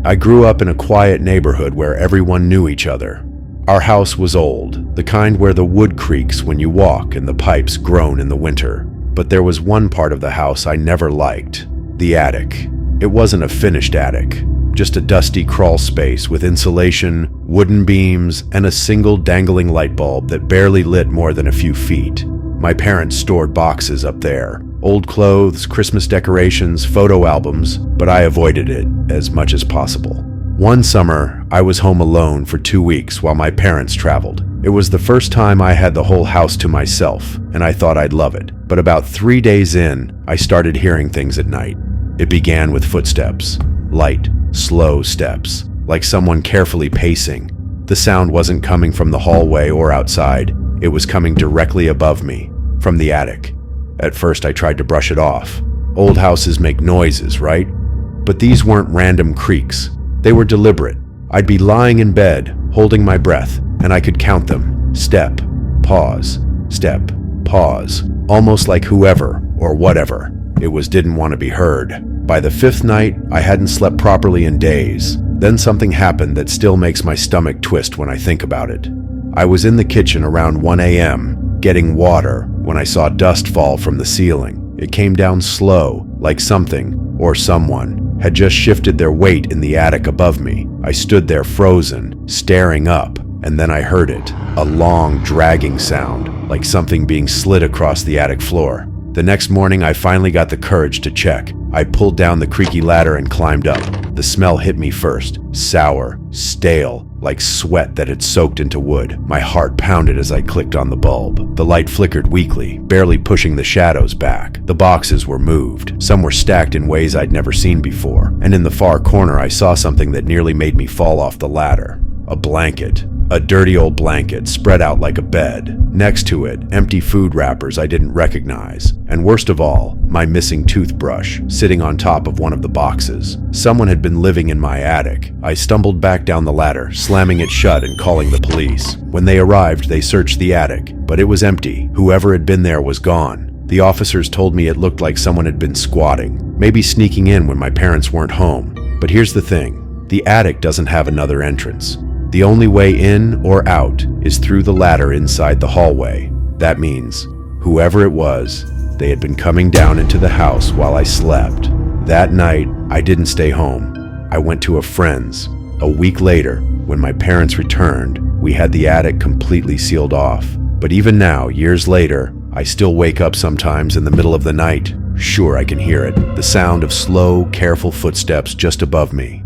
I grew up in a quiet neighborhood where everyone knew each other. Our house was old, the kind where the wood creaks when you walk and the pipes groan in the winter. But there was one part of the house I never liked: the attic. It wasn't a finished attic, just a dusty crawl space with insulation, wooden beams, and a single dangling light bulb that barely lit more than a few feet. My parents stored boxes up there, old clothes, Christmas decorations, photo albums, but I avoided it as much as possible. One summer, I was home alone for 2 weeks while my parents traveled. It was the first time I had the whole house to myself, and I thought I'd love it. But about 3 days in, I started hearing things at night. It began with footsteps, light, slow steps, like someone carefully pacing. The sound wasn't coming from the hallway or outside. It was coming directly above me, from the attic. At first, I tried to brush it off. Old houses make noises, right? But these weren't random creaks. They were deliberate. I'd be lying in bed, holding my breath, and I could count them. Step, pause, step, pause. Almost like whoever, or whatever it was, didn't want to be heard. By the 5th night, I hadn't slept properly in days. Then something happened that still makes my stomach twist when I think about it. I was in the kitchen around 1 a.m., getting water, when I saw dust fall from the ceiling. It came down slow, like something, or someone, had just shifted their weight in the attic above me. I stood there frozen, staring up, and then I heard it, a long, dragging sound, like something being slid across the attic floor. The next morning, I finally got the courage to check. I pulled down the creaky ladder and climbed up. The smell hit me first, sour, stale, like sweat that had soaked into wood. My heart pounded as I clicked on the bulb. The light flickered weakly, barely pushing the shadows back. The boxes were moved. Some were stacked in ways I'd never seen before. And in the far corner, I saw something that nearly made me fall off the ladder. A blanket. A dirty old blanket spread out like a bed. Next to it, empty food wrappers I didn't recognize. And worst of all, my missing toothbrush, sitting on top of one of the boxes. Someone had been living in my attic. I stumbled back down the ladder, slamming it shut and calling the police. When they arrived, they searched the attic, but it was empty. Whoever had been there was gone. The officers told me it looked like someone had been squatting, maybe sneaking in when my parents weren't home. But here's the thing, the attic doesn't have another entrance. The only way in or out is through the ladder inside the hallway. That means, whoever it was, they had been coming down into the house while I slept. That night, I didn't stay home. I went to a friend's. A week later, when my parents returned, we had the attic completely sealed off. But even now, years later, I still wake up sometimes in the middle of the night. Sure, I can hear it, the sound of slow, careful footsteps just above me.